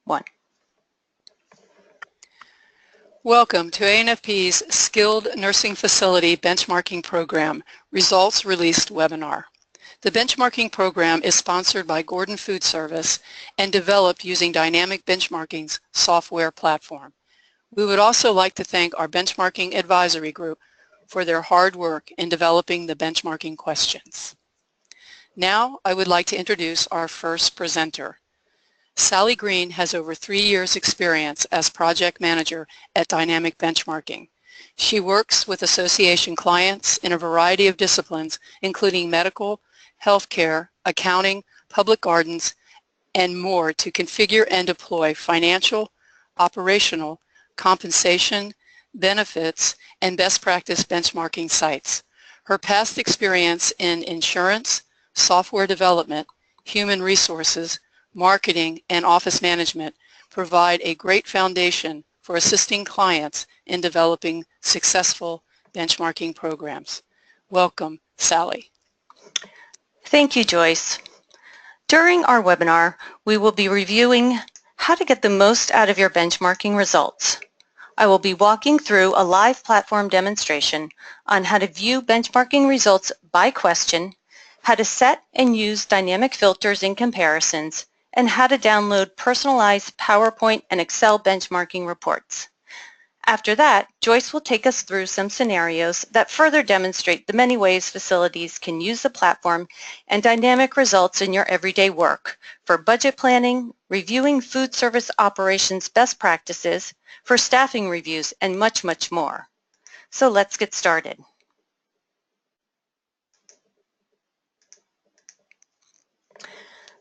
1. Welcome to ANFP's Skilled Nursing Facility Benchmarking Program Results Released webinar. The benchmarking program is sponsored by Gordon Food Service and developed using Dynamic Benchmarking's software platform. We would also like to thank our benchmarking advisory group for their hard work in developing the benchmarking questions. Now I would like to introduce our first presenter. Sally Green has over 3 years experience as project manager at Dynamic Benchmarking. She works with association clients in a variety of disciplines, including medical, healthcare, accounting, public gardens, and more to configure and deploy financial, operational, compensation, benefits, and best practice benchmarking sites. Her past experience in insurance, software development, human resources, marketing, and office management provide a great foundation for assisting clients in developing successful benchmarking programs. Welcome, Sally. Thank you, Joyce. During our webinar, we will be reviewing how to get the most out of your benchmarking results. I will be walking through a live platform demonstration on how to view benchmarking results by question, how to set and use dynamic filters in comparisons, and how to download personalized PowerPoint and Excel benchmarking reports. After that, Joyce will take us through some scenarios that further demonstrate the many ways facilities can use the platform and dynamic results in your everyday work for budget planning, reviewing food service operations best practices, for staffing reviews, and much, much more. So let's get started.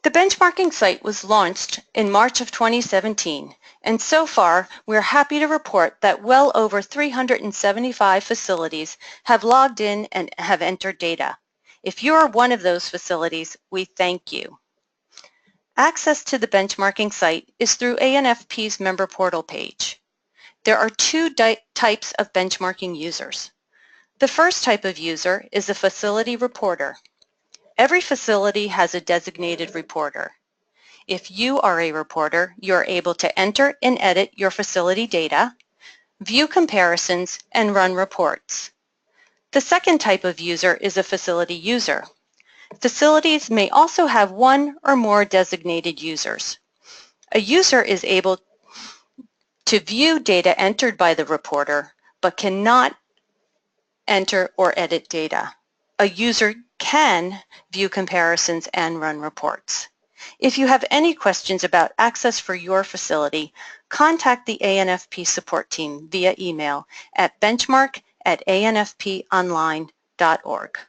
The benchmarking site was launched in March of 2017, and so far we're happy to report that well over 375 facilities have logged in and have entered data. If you're one of those facilities, we thank you. Access to the benchmarking site is through ANFP's member portal page. There are two types of benchmarking users. The first type of user is a facility reporter. Every facility has a designated reporter. If you are a reporter, you are able to enter and edit your facility data, view comparisons, and run reports. The second type of user is a facility user. Facilities may also have one or more designated users. A user is able to view data entered by the reporter, but cannot enter or edit data. A user can view comparisons and run reports. If you have any questions about access for your facility, contact the ANFP support team via email at benchmark@anfponline.org.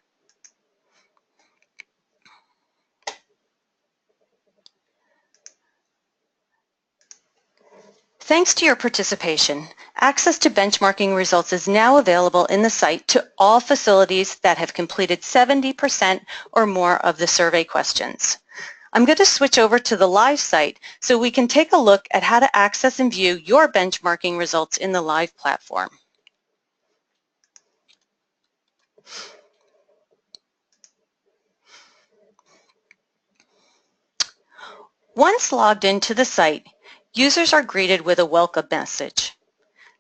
Thanks to your participation, access to benchmarking results is now available in the site to all facilities that have completed 70% or more of the survey questions. I'm going to switch over to the live site so we can take a look at how to access and view your benchmarking results in the live platform. Once logged into the site, users are greeted with a welcome message.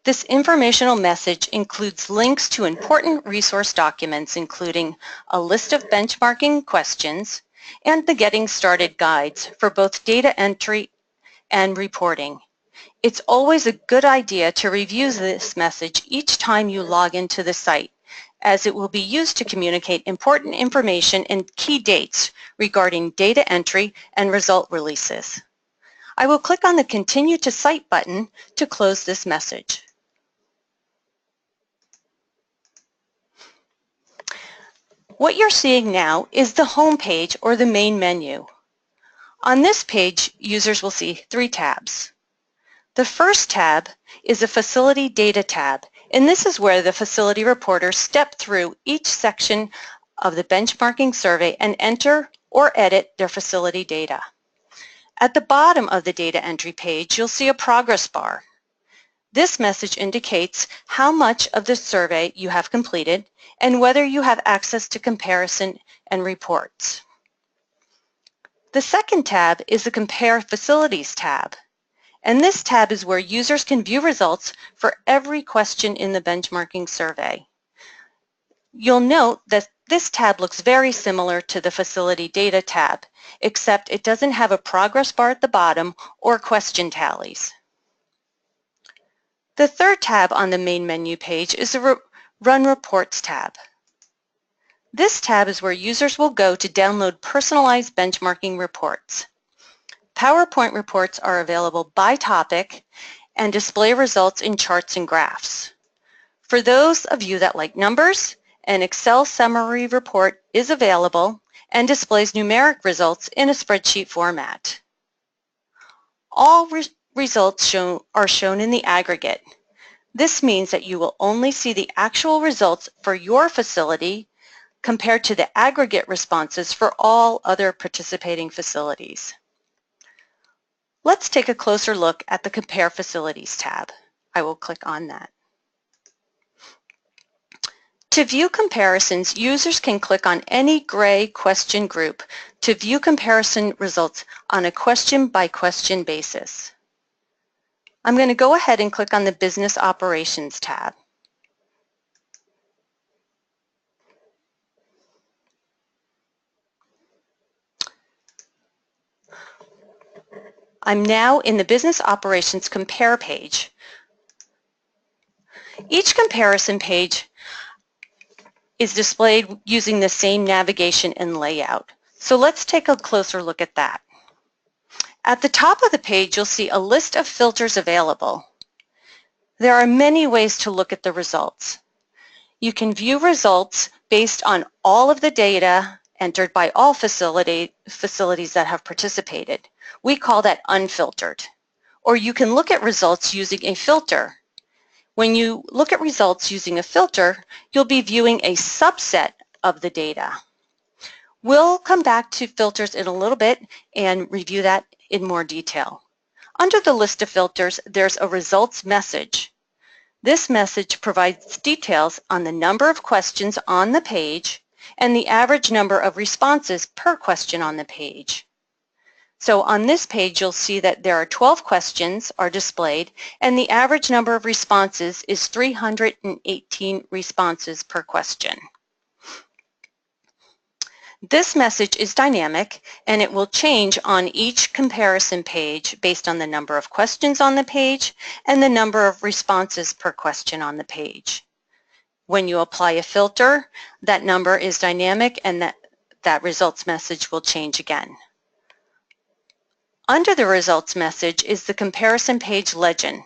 This informational message includes links to important resource documents, including a list of benchmarking questions and the Getting Started guides for both data entry and reporting. It's always a good idea to review this message each time you log into the site, as it will be used to communicate important information and key dates regarding data entry and result releases. I will click on the Continue to Site button to close this message. What you're seeing now is the home page or the main menu. On this page, users will see 3 tabs. The first tab is a Facility Data tab, and this is where the facility reporters step through each section of the benchmarking survey and enter or edit their facility data. At the bottom of the data entry page, you'll see a progress bar. This message indicates how much of the survey you have completed and whether you have access to comparison and reports. The second tab is the Compare Facilities tab. And this tab is where users can view results for every question in the benchmarking survey. You'll note that this tab looks very similar to the Facility Data tab, except it doesn't have a progress bar at the bottom or question tallies. The third tab on the main menu page is the Run Reports tab. This tab is where users will go to download personalized benchmarking reports. PowerPoint reports are available by topic and display results in charts and graphs. For those of you that like numbers, an Excel summary report is available and displays numeric results in a spreadsheet format. All results are shown in the aggregate. This means that you will only see the actual results for your facility compared to the aggregate responses for all other participating facilities. Let's take a closer look at the Compare Facilities tab. I will click on that. To view comparisons, users can click on any gray question group to view comparison results on a question-by-question basis. I'm going to go ahead and click on the Business Operations tab. I'm now in the Business Operations Compare page. Each comparison page is displayed using the same navigation and layout. So let's take a closer look at that. At the top of the page, you'll see a list of filters available. There are many ways to look at the results. You can view results based on all of the data entered by all facilities that have participated. We call that unfiltered. Or you can look at results using a filter. When you look at results using a filter, you'll be viewing a subset of the data. We'll come back to filters in a little bit and review that in more detail. Under the list of filters, there's a results message. This message provides details on the number of questions on the page and the average number of responses per question on the page. So on this page, you'll see that there are 12 questions are displayed, and the average number of responses is 318 responses per question. This message is dynamic, and it will change on each comparison page based on the number of questions on the page and the number of responses per question on the page. When you apply a filter, that number is dynamic, and that results message will change again. Under the results message is the comparison page legend.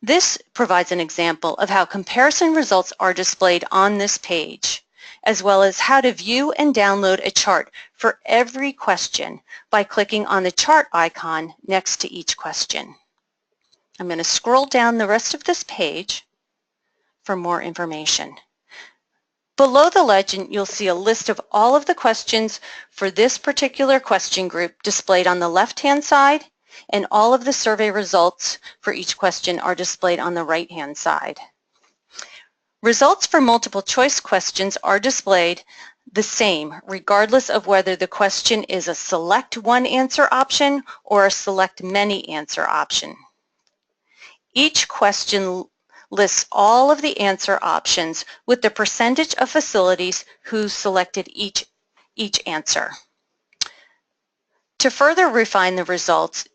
This provides an example of how comparison results are displayed on this page, as well as how to view and download a chart for every question by clicking on the chart icon next to each question. I'm going to scroll down the rest of this page for more information. Below the legend, you'll see a list of all of the questions for this particular question group displayed on the left-hand side, and all of the survey results for each question are displayed on the right-hand side. Results for multiple choice questions are displayed the same, regardless of whether the question is a select one answer option or a select many answer option. Each question lists all of the answer options with the percentage of facilities who selected each answer. To further refine the results,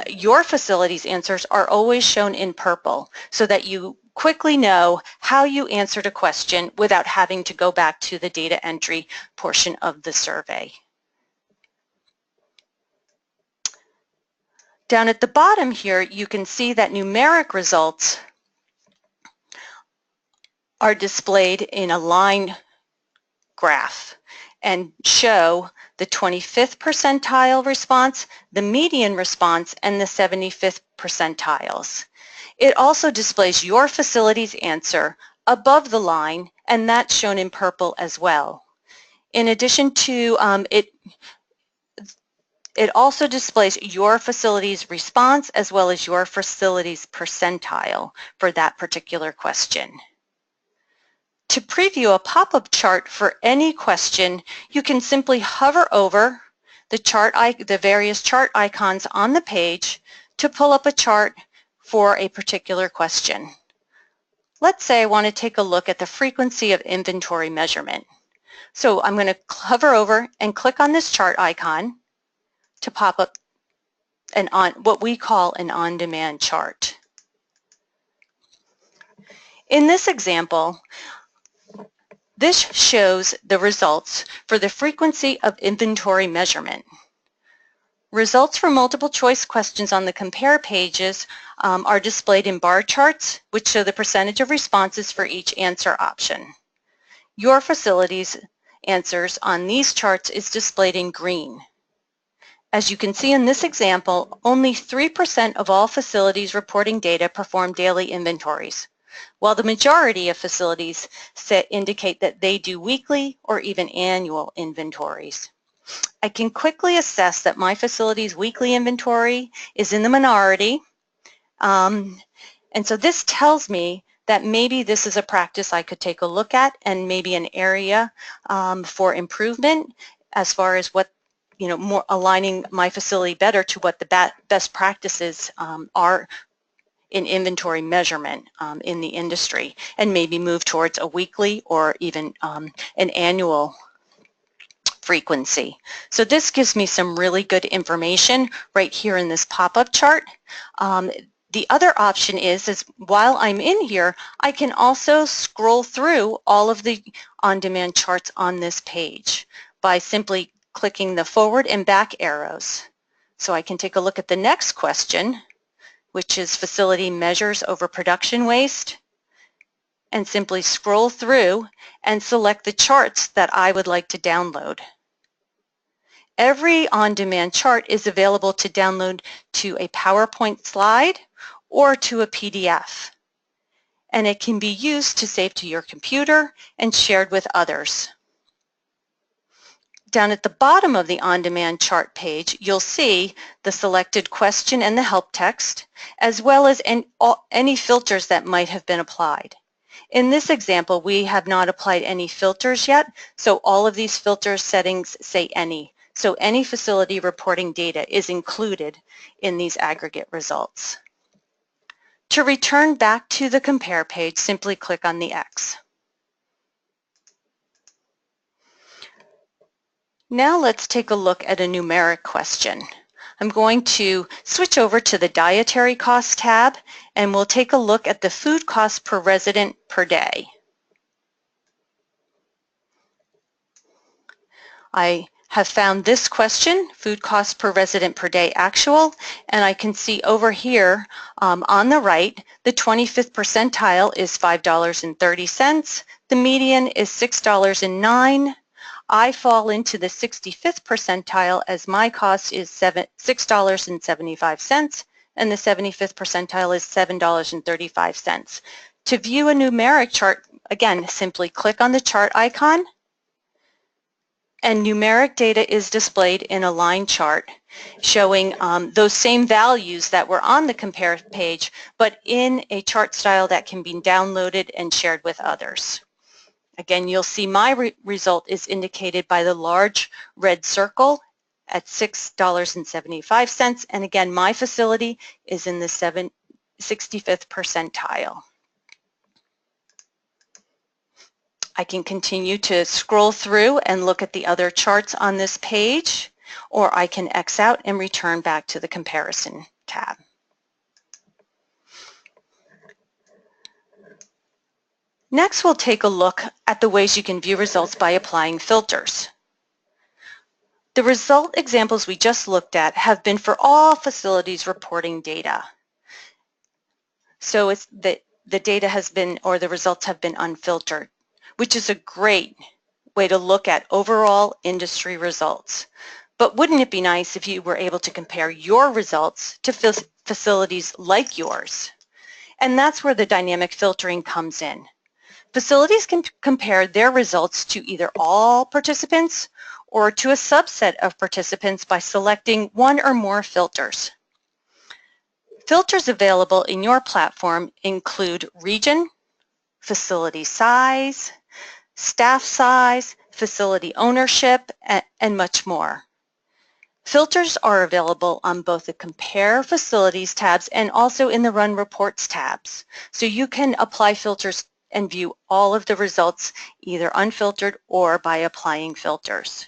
your facility's answers are always shown in purple so that you quickly know how you answered a question without having to go back to the data entry portion of the survey. Down at the bottom here, you can see that numeric results are displayed in a line graph and show the 25th percentile response, the median response, and the 75th percentiles. It also displays your facility's answer above the line, and that's shown in purple as well. In addition to it also displays your facility's response as well as your facility's percentile for that particular question. To preview a pop-up chart for any question, you can simply hover over the various chart icons on the page to pull up a chart for a particular question. Let's say I want to take a look at the frequency of inventory measurement. So I'm going to hover over and click on this chart icon to pop up what we call an on-demand chart. In this example, this shows the results for the frequency of inventory measurement. Results for multiple choice questions on the compare pages are displayed in bar charts, which show the percentage of responses for each answer option. Your facility's answers on these charts is displayed in green. As you can see in this example, only 3% of all facilities reporting data perform daily inventories, while the majority of facilities indicate that they do weekly or even annual inventories. I can quickly assess that my facility's weekly inventory is in the minority, and so this tells me that maybe this is a practice I could take a look at and maybe an area for improvement as far as what, more aligning my facility better to what the best practices are in inventory measurement in the industry, and maybe move towards a weekly or even an annual frequency. So this gives me some really good information right here in this pop-up chart. The other option is while I'm in here, I can also scroll through all of the on-demand charts on this page by simply clicking the forward and back arrows. So I can take a look at the next question, which is facility measures over production waste, and simply scroll through and select the charts that I would like to download. Every on-demand chart is available to download to a PowerPoint slide or to a PDF, and it can be used to save to your computer and shared with others. Down at the bottom of the on-demand chart page, you'll see the selected question and the help text, as well as any filters that might have been applied. In this example, we have not applied any filters yet, so all of these filter settings say any. So any facility reporting data is included in these aggregate results. To return back to the compare page, simply click on the X. Now let's take a look at a numeric question. I'm going to switch over to the Dietary Cost tab, and we'll take a look at the food cost per resident per day. I have found this question, food cost per resident per day actual, and I can see over here on the right, the 25th percentile is $5.30, the median is $6.09. I fall into the 65th percentile as my cost is $6.75, and the 75th percentile is $7.35. To view a numeric chart, again, simply click on the chart icon, and numeric data is displayed in a line chart showing those same values that were on the compare page, but in a chart style that can be downloaded and shared with others. Again, you'll see my result is indicated by the large red circle at $6.75, and again, my facility is in the 65th percentile. I can continue to scroll through and look at the other charts on this page, or I can X out and return back to the comparison tab. Next, we'll take a look at the ways you can view results by applying filters. The result examples we just looked at have been for all facilities reporting data. So it's the data has been, or the results have been unfiltered, which is a great way to look at overall industry results. But wouldn't it be nice if you were able to compare your results to facilities like yours? And that's where the dynamic filtering comes in. Facilities can compare their results to either all participants or to a subset of participants by selecting one or more filters. Filters available in your platform include region, facility size, staff size, facility ownership, and much more. Filters are available on both the Compare Facilities tabs and also in the Run Reports tabs. So you can apply filters and view all of the results either unfiltered or by applying filters.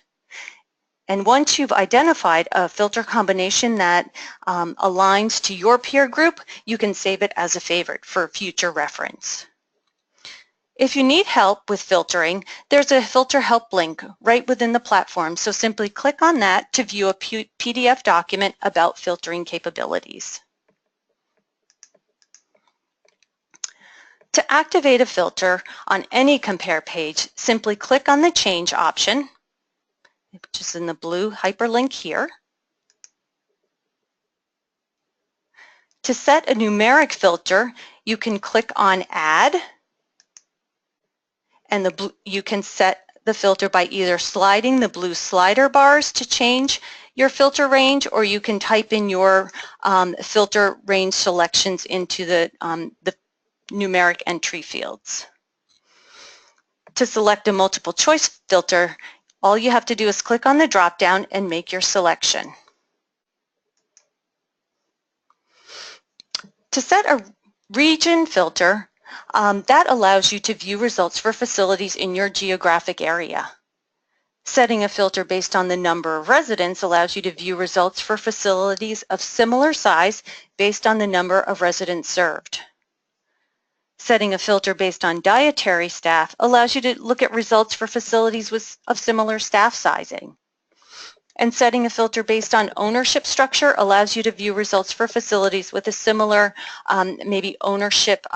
And once you've identified a filter combination that aligns to your peer group, you can save it as a favorite for future reference. If you need help with filtering, there's a filter help link right within the platform, so simply click on that to view a PDF document about filtering capabilities. To activate a filter on any Compare page, simply click on the Change option, which is in the blue hyperlink here. To set a numeric filter, you can click on Add, and you can set the filter by either sliding the blue slider bars to change your filter range, or you can type in your filter range selections into the numeric entry fields. To select a multiple choice filter, all you have to do is click on the drop-down and make your selection. To set a region filter, that allows you to view results for facilities in your geographic area. Setting a filter based on the number of residents allows you to view results for facilities of similar size based on the number of residents served. Setting a filter based on dietary staff allows you to look at results for facilities of similar staff sizing. And setting a filter based on ownership structure allows you to view results for facilities with a similar maybe ownership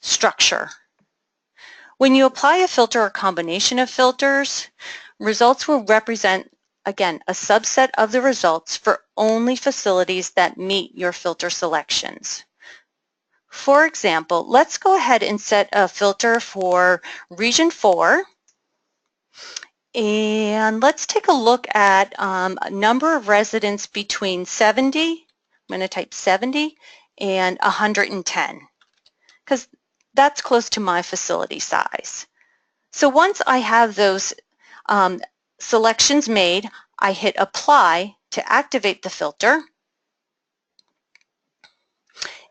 structure. When you apply a filter or combination of filters, results will represent, again, a subset of the results for only facilities that meet your filter selections. For example, let's go ahead and set a filter for Region 4. And let's take a look at a number of residents between 70, I'm going to type 70, and 110, because that's close to my facility size. So once I have those selections made, I hit Apply to activate the filter.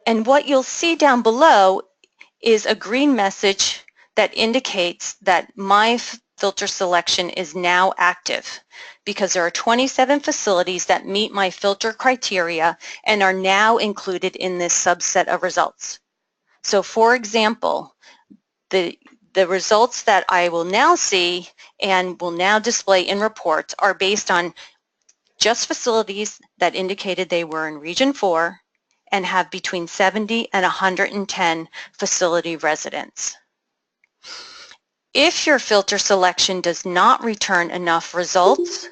And what you'll see down below is a green message that indicates that my filter selection is now active because there are 27 facilities that meet my filter criteria and are now included in this subset of results. So for example, the results that I will now see and will now display in reports are based on just facilities that indicated they were in Region 4 and have between 70 and 110 facility residents. If your filter selection does not return enough results,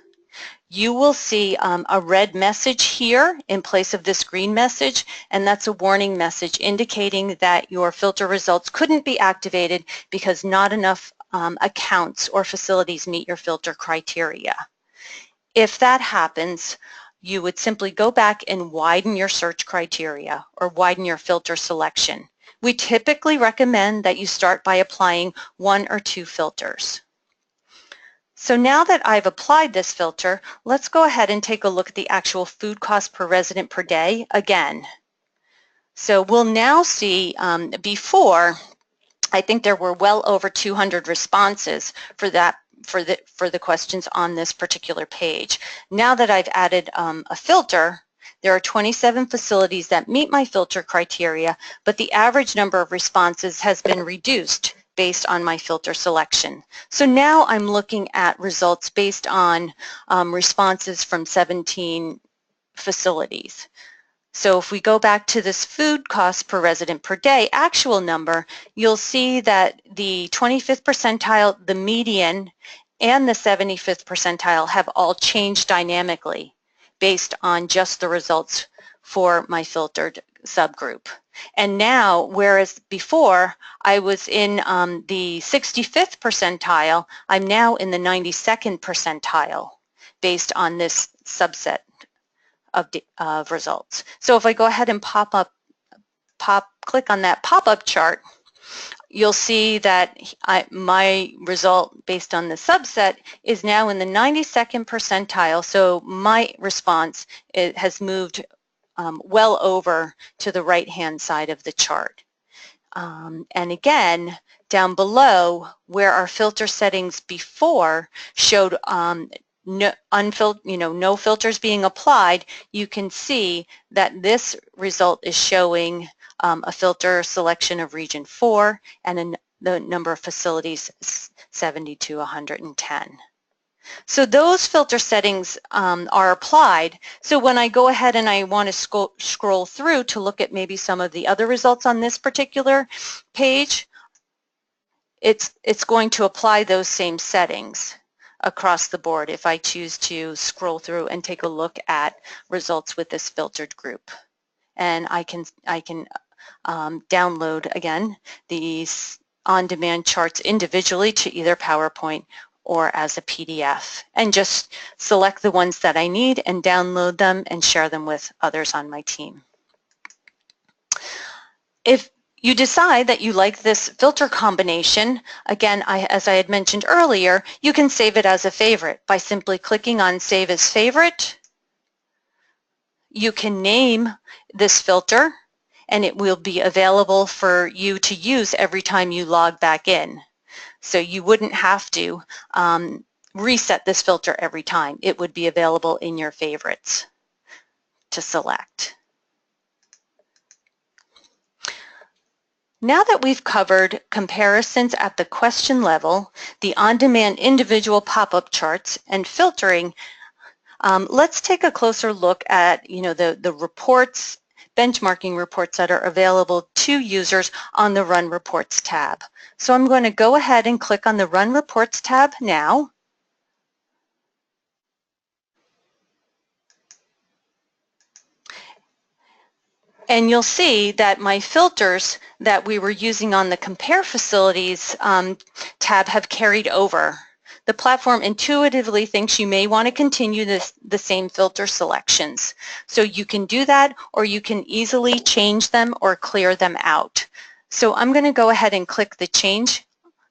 you will see a red message here in place of this green message, and that's a warning message indicating that your filter results couldn't be activated because not enough accounts or facilities meet your filter criteria. If that happens, you would simply go back and widen your search criteria or widen your filter selection. We typically recommend that you start by applying 1 or 2 filters. So now that I've applied this filter, let's go ahead and take a look at the actual food cost per resident per day again. So we'll now see before, I think there were well over 200 responses for the questions on this particular page. Now that I've added a filter, there are 27 facilities that meet my filter criteria, but the average number of responses has been reduced based on my filter selection. So now I'm looking at results based on responses from 17 facilities. So if we go back to this food cost per resident per day actual number, you'll see that the 25th percentile, the median, and the 75th percentile have all changed dynamically based on just the results for my filtered subgroup. And now, whereas before I was in the 65th percentile, I'm now in the 92nd percentile based on this subset of results. So if I go ahead and click on that pop-up chart, you'll see that my result based on the subset is now in the 92nd percentile, so my response has moved well over to the right-hand side of the chart. And again, down below, where our filter settings before showed no filters being applied, you can see that this result is showing a filter selection of region 4 and the number of facilities 70 to 110. So those filter settings are applied. So when I go ahead and I want to scroll through to look at maybe some of the other results on this particular page, it's going to apply those same settings across the board if I choose to scroll through and take a look at results with this filtered group. And I can download, again, these on-demand charts individually to either PowerPoint or as a PDF, and just select the ones that I need and download them and share them with others on my team. If you decide that you like this filter combination, again, as I had mentioned earlier, you can save it as a favorite by simply clicking on Save as Favorite. You can name this filter, and it will be available for you to use every time you log back in. So you wouldn't have to reset this filter every time. It would be available in your favorites to select. Now that we've covered comparisons at the question level, the on-demand individual pop-up charts, and filtering, let's take a closer look at the reports, benchmarking reports that are available to users on the Run Reports tab. So I'm going to go ahead and click on the Run Reports tab now. And you'll see that my filters that we were using on the Compare Facilities tab have carried over. The platform intuitively thinks you may want to continue the same filter selections. So you can do that, or you can easily change them or clear them out. So I'm going to go ahead and click the Change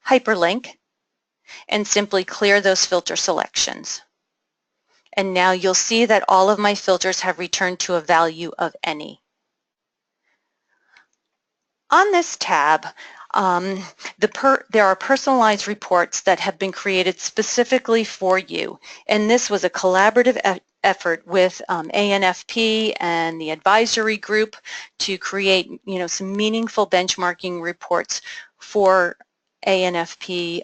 hyperlink and simply clear those filter selections. And now you'll see that all of my filters have returned to a value of any. On this tab, there are personalized reports that have been created specifically for you, and this was a collaborative effort with ANFP and the advisory group to create some meaningful benchmarking reports for ANFP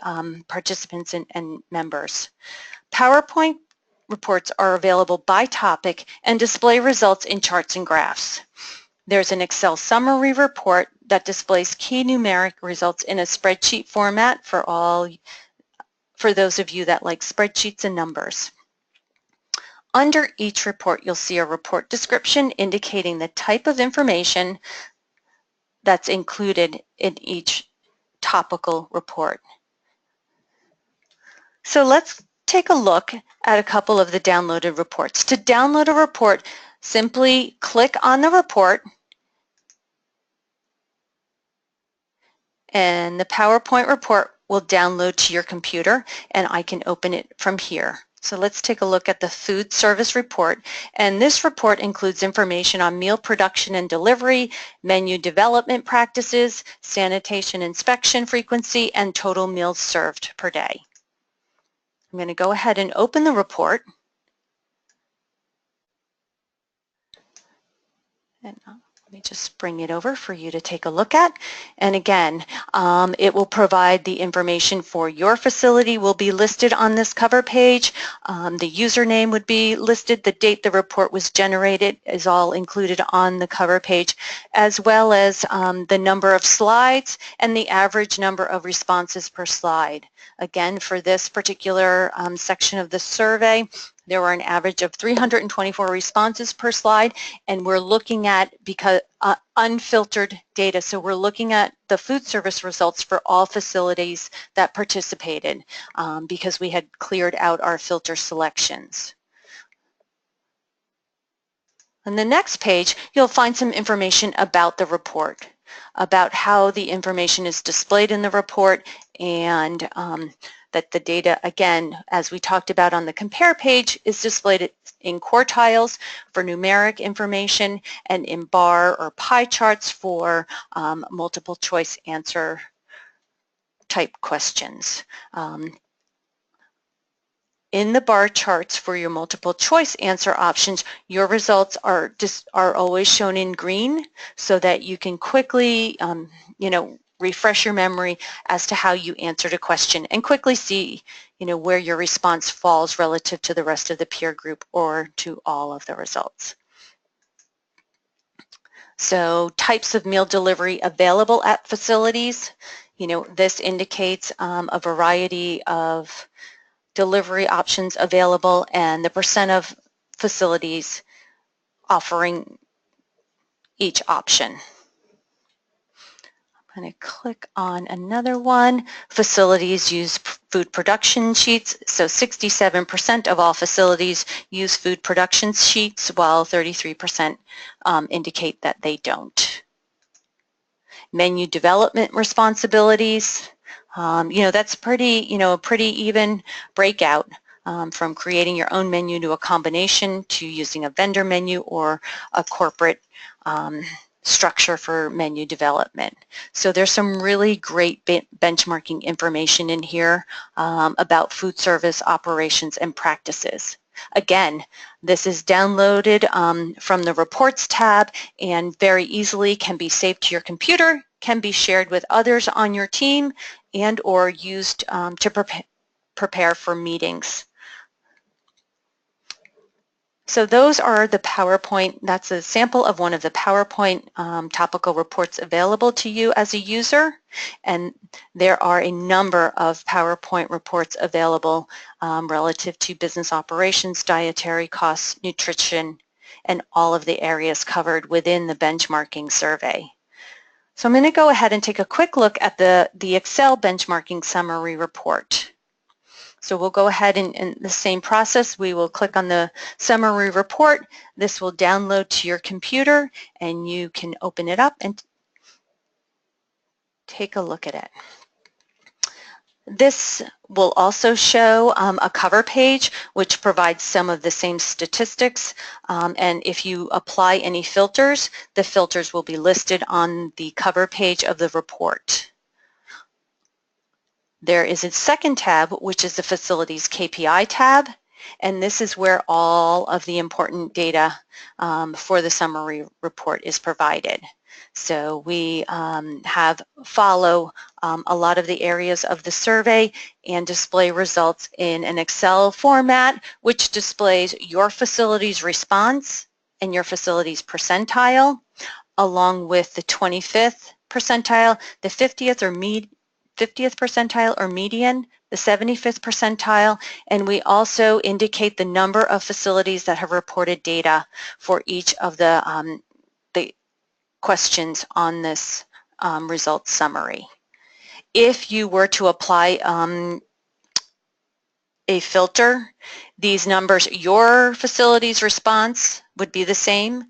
participants and members. PowerPoint reports are available by topic and display results in charts and graphs. There's an Excel summary report that displays key numeric results in a spreadsheet format for those of you that like spreadsheets and numbers. Under each report, you'll see a report description indicating the type of information that's included in each topical report. So let's take a look at a couple of the downloaded reports. To download a report, simply click on the report, and the PowerPoint report will download to your computer, and I can open it from here. So let's take a look at the food service report, and this report includes information on meal production and delivery, menu development practices, sanitation inspection frequency, and total meals served per day. I'm going to go ahead and open the report. And let me just bring it over for you to take a look at. And again, it will provide the information for your facility will be listed on this cover page. The username would be listed. The date the report was generated is all included on the cover page, as well as the number of slides and the average number of responses per slide. Again, for this particular section of the survey, there were an average of 324 responses per slide, and we're looking at unfiltered data. So we're looking at the food service results for all facilities that participated because we had cleared out our filter selections. On the next page, you'll find some information about the report. about how the information is displayed in the report, and that the data, again, as we talked about on the compare page, is displayed in quartiles for numeric information and in bar or pie charts for multiple choice answer type questions. In the bar charts for your multiple choice answer options, your results are always shown in green so that you can quickly, refresh your memory as to how you answered a question and quickly see, where your response falls relative to the rest of the peer group or to all of the results. So types of meal delivery available at facilities. This indicates a variety of delivery options available and the percent of facilities offering each option. I'm going to click on another one. Facilities use food production sheets. So 67% of all facilities use food production sheets, while 33% indicate that they don't. Menu development responsibilities. That's pretty even breakout from creating your own menu to a combination to using a vendor menu or a corporate structure for menu development. So there's some really great benchmarking information in here about food service operations and practices. Again, this is downloaded from the Reports tab and very easily can be saved to your computer, can be shared with others on your team, and or used to prepare for meetings. So those are the PowerPoint. That's a sample of one of the PowerPoint topical reports available to you as a user. And there are a number of PowerPoint reports available relative to business operations, dietary costs, nutrition, and all of the areas covered within the benchmarking survey. So I'm going to go ahead and take a quick look at the Excel benchmarking summary report. So we'll go ahead and in the same process, we will click on the summary report. This will download to your computer and you can open it up and take a look at it. This will also show a cover page which provides some of the same statistics, and if you apply any filters, the filters will be listed on the cover page of the report. There is a second tab, which is the Facilities KPI tab, and this is where all of the important data for the summary report is provided. So we follow a lot of the areas of the survey and display results in an Excel format, which displays your facility's response and your facility's percentile, along with the 25th percentile, the 50th percentile or median, the 75th percentile, and we also indicate the number of facilities that have reported data for each of the questions on this results summary. If you were to apply a filter, these numbers, your facility's response would be the same.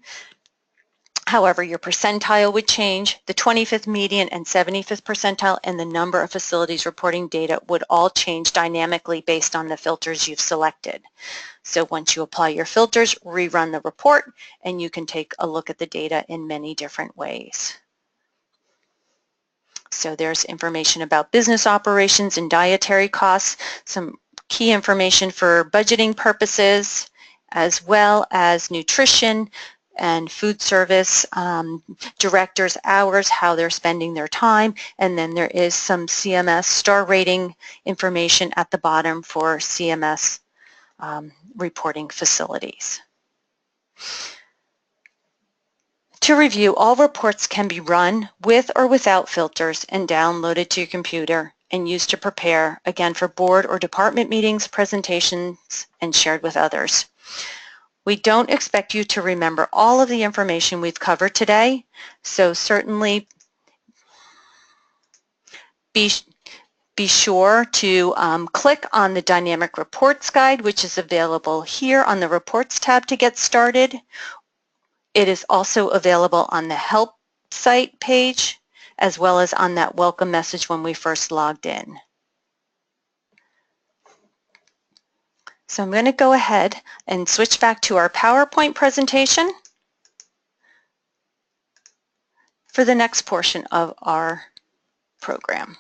However, your percentile would change. The 25th median and 75th percentile and the number of facilities reporting data would all change dynamically based on the filters you've selected. So once you apply your filters, rerun the report, and you can take a look at the data in many different ways. So there's information about business operations and dietary costs, some key information for budgeting purposes, as well as nutrition and food service directors' hours, how they're spending their time, and then there is some CMS star rating information at the bottom for CMS reporting facilities. To review, all reports can be run with or without filters and downloaded to your computer and used to prepare, again, for board or department meetings, presentations, and shared with others. We don't expect you to remember all of the information we've covered today, so certainly be sure to click on the Dynamic Reports Guide, which is available here on the Reports tab to get started. It is also available on the Help site page, as well as on that welcome message when we first logged in. So I'm going to go ahead and switch back to our PowerPoint presentation for the next portion of our program.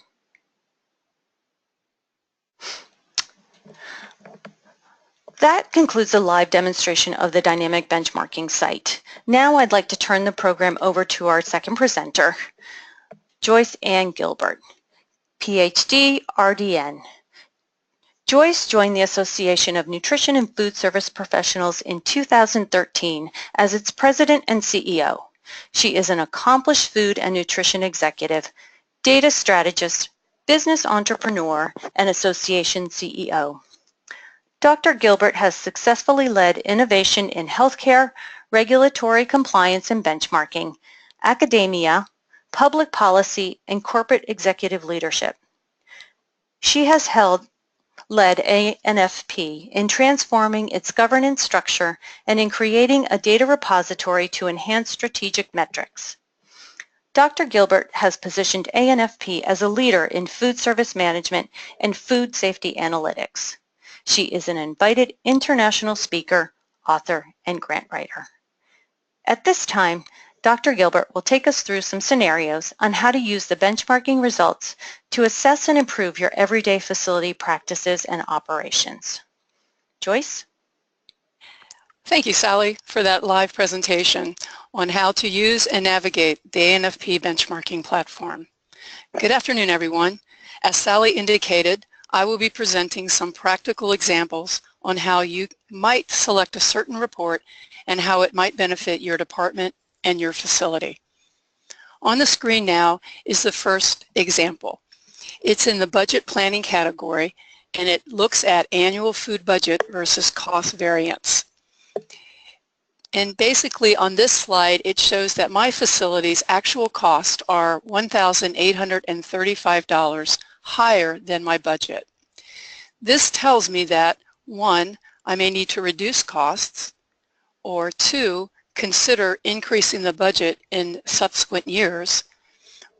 That concludes the live demonstration of the dynamic benchmarking site. Now I'd like to turn the program over to our second presenter, Joyce Ann Gilbert, PhD, RDN. Joyce joined the Association of Nutrition and Food Service Professionals in 2013 as its president and CEO. She is an accomplished food and nutrition executive, data strategist, business entrepreneur, and association CEO. Dr. Gilbert has successfully led innovation in healthcare, regulatory compliance and benchmarking, academia, public policy, and corporate executive leadership. She has led ANFP in transforming its governance structure and in creating a data repository to enhance strategic metrics. Dr. Gilbert has positioned ANFP as a leader in food service management and food safety analytics. She is an invited international speaker, author, and grant writer. At this time, Dr. Gilbert will take us through some scenarios on how to use the benchmarking results to assess and improve your everyday facility practices and operations. Joyce? Thank you, Sally, for that live presentation on how to use and navigate the ANFP benchmarking platform. Good afternoon, everyone. As Sally indicated, I will be presenting some practical examples on how you might select a certain report and how it might benefit your department and your facility. On the screen now is the first example. It's in the budget planning category, and it looks at annual food budget versus cost variance. And basically on this slide, it shows that my facility's actual costs are $1,835 higher than my budget. This tells me that, 1, I may need to reduce costs, or 2, consider increasing the budget in subsequent years,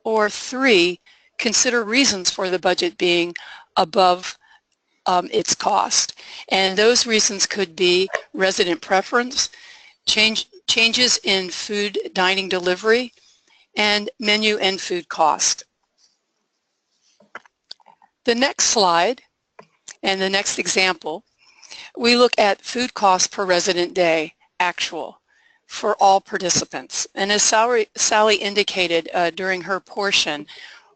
or 3, consider reasons for the budget being above its cost. And those reasons could be resident preference, changes in food dining delivery, and menu and food cost. The next slide and the next example, we look at food cost per resident day, actual, for all participants. And as Sally indicated during her portion,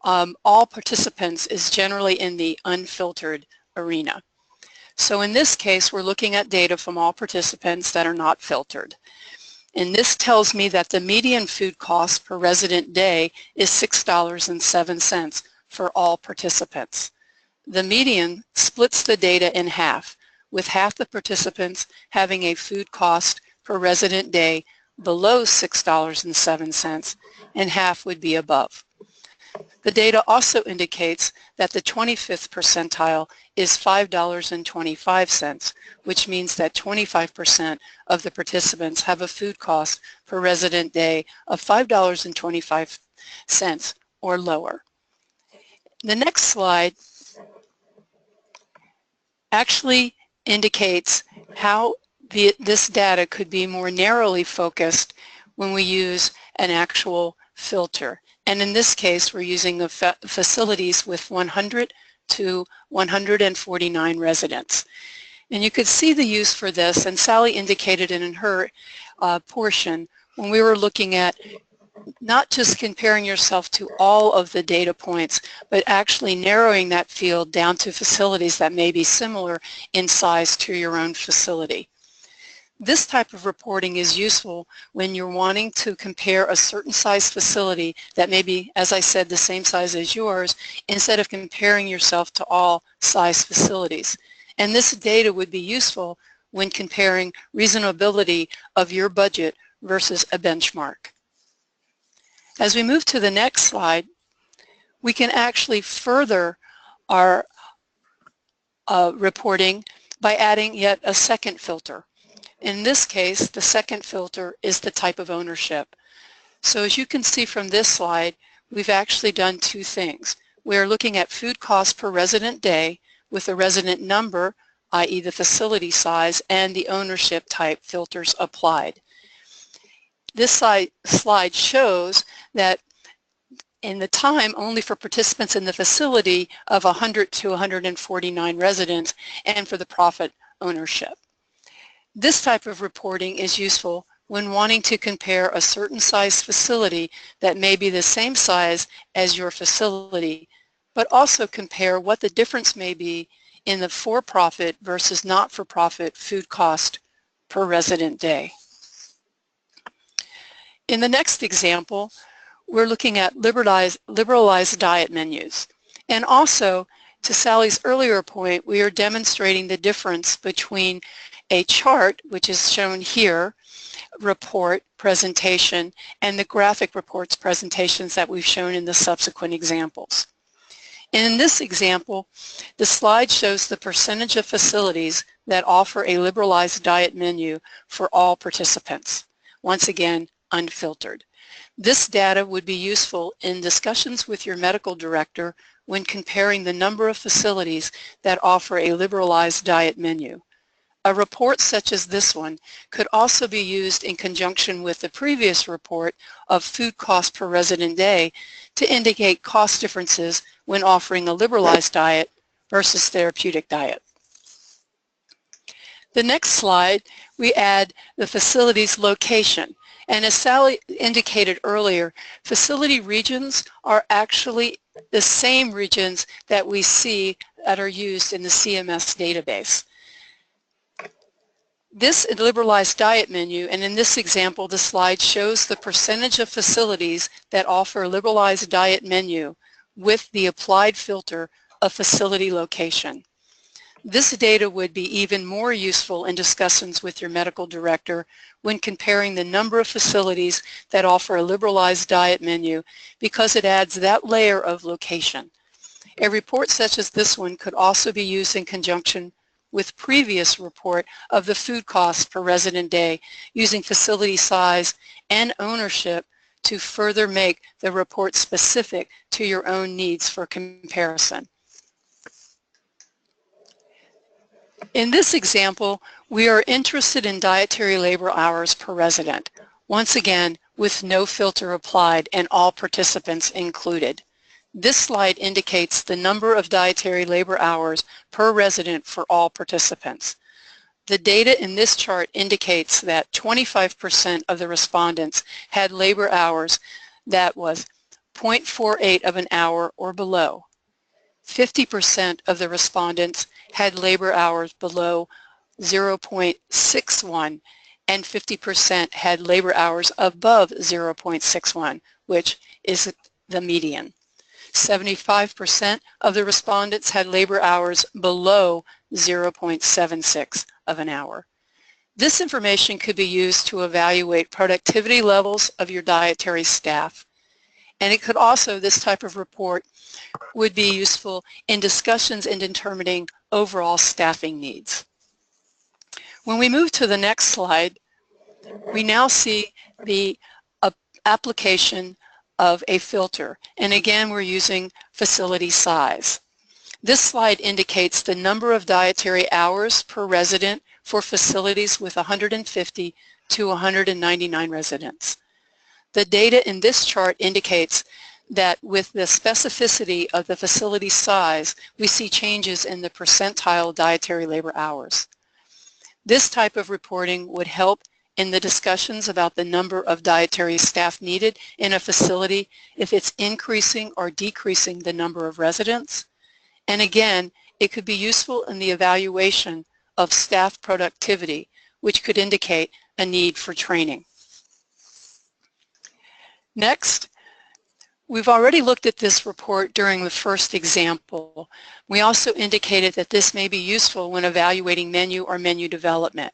all participants is generally in the unfiltered arena. So in this case, we're looking at data from all participants that are not filtered. And this tells me that the median food cost per resident day is $6.07 for all participants. The median splits the data in half, with half the participants having a food cost per resident day below $6.07 and half would be above. The data also indicates that the 25th percentile is $5.25, which means that 25% of the participants have a food cost per resident day of $5.25 or lower. The next slide actually indicates how this data could be more narrowly focused when we use an actual filter. And in this case, we're using the facilities with 100 to 149 residents. And you could see the use for this, and Sally indicated it in her portion, when we were looking at not just comparing yourself to all of the data points, but actually narrowing that field down to facilities that may be similar in size to your own facility. This type of reporting is useful when you're wanting to compare a certain size facility that may be, as I said, the same size as yours, instead of comparing yourself to all size facilities. And this data would be useful when comparing reasonability of your budget versus a benchmark. As we move to the next slide, we can actually further our reporting by adding yet a second filter. In this case, the second filter is the type of ownership. So as you can see from this slide, we've actually done two things. We're looking at food cost per resident day with the resident number, i.e. the facility size, and the ownership type filters applied. This slide shows that in the time only for participants in the facility of 100 to 149 residents and for the profit ownership. This type of reporting is useful when wanting to compare a certain size facility that may be the same size as your facility, but also compare what the difference may be in the for-profit versus not-for-profit food cost per resident day. In the next example, we're looking at liberalized diet menus. And also, to Sally's earlier point, we are demonstrating the difference between a chart, which is shown here, report presentation, and the graphic reports presentations that we've shown in the subsequent examples. In this example, the slide shows the percentage of facilities that offer a liberalized diet menu for all participants. Once again, unfiltered. This data would be useful in discussions with your medical director when comparing the number of facilities that offer a liberalized diet menu. A report such as this one could also be used in conjunction with the previous report of food cost per resident day to indicate cost differences when offering a liberalized diet versus therapeutic diet. The next slide, we add the facility's location. And as Sally indicated earlier, facility regions are actually the same regions that we see that are used in the CMS database. This liberalized diet menu, and in this example, the slide shows the percentage of facilities that offer a liberalized diet menu with the applied filter of facility location. This data would be even more useful in discussions with your medical director when comparing the number of facilities that offer a liberalized diet menu because it adds that layer of location. A report such as this one could also be used in conjunction with previous report of the food costs per resident day using facility size and ownership to further make the report specific to your own needs for comparison. In this example, we are interested in dietary labor hours per resident, once again with no filter applied and all participants included. This slide indicates the number of dietary labor hours per resident for all participants. The data in this chart indicates that 25% of the respondents had labor hours that was 0.48 of an hour or below. 50% of the respondents had labor hours below 0.61 and 50% had labor hours above 0.61, which is the median. 75% of the respondents had labor hours below 0.76 of an hour. This information could be used to evaluate productivity levels of your dietary staff. And it could also, this type of report would be useful in discussions in determining overall staffing needs. When we move to the next slide, we now see the application of a filter. And again, we're using facility size. This slide indicates the number of dietary hours per resident for facilities with 150 to 199 residents. The data in this chart indicates that with the specificity of the facility size, we see changes in the percentile dietary labor hours. This type of reporting would help in the discussions about the number of dietary staff needed in a facility if it's increasing or decreasing the number of residents. And again, it could be useful in the evaluation of staff productivity, which could indicate a need for training. Next, we've already looked at this report during the first example. We also indicated that this may be useful when evaluating menu or menu development.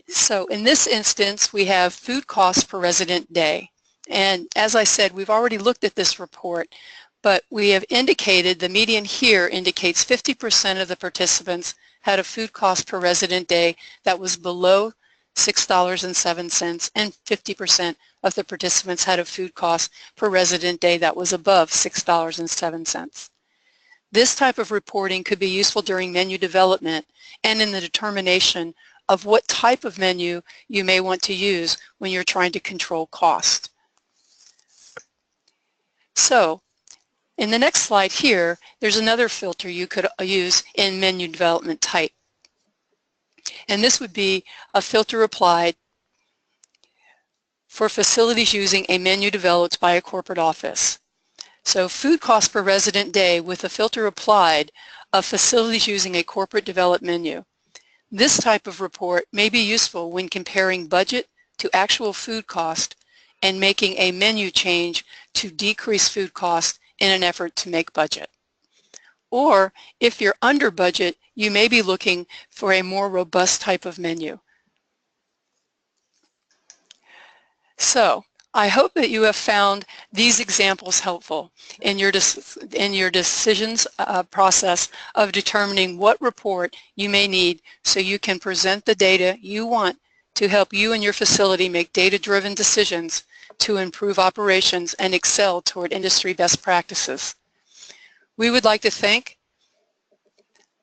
So in this instance, we have food costs per resident day. And as I said, we've already looked at this report, but we have indicated the median here indicates 50% of the participants had a food cost per resident day that was below $6.07, and 50% of the participants had a food cost per resident day that was above $6.07. This type of reporting could be useful during menu development and in the determination of what type of menu you may want to use when you're trying to control cost. So, in the next slide here, there's another filter you could use in menu development type. And this would be a filter applied for facilities using a menu developed by a corporate office. So food cost per resident day with a filter applied of facilities using a corporate developed menu. This type of report may be useful when comparing budget to actual food cost and making a menu change to decrease food cost in an effort to make budget. Or if you're under budget, you may be looking for a more robust type of menu. So I hope that you have found these examples helpful in your decisions process of determining what report you may need so you can present the data you want to help you and your facility make data-driven decisions to improve operations and excel toward industry best practices. We would like to thank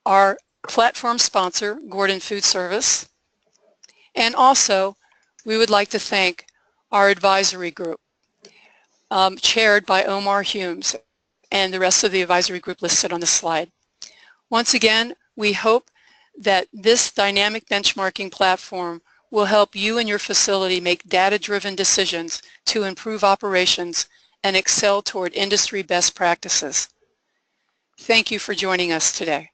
our platform sponsor, Gordon Food Service, and also we would like to thank our advisory group, chaired by Omar Humes, and the rest of the advisory group listed on the slide. Once again, we hope that this dynamic benchmarking platform will help you and your facility make data-driven decisions to improve operations and excel toward industry best practices. Thank you for joining us today.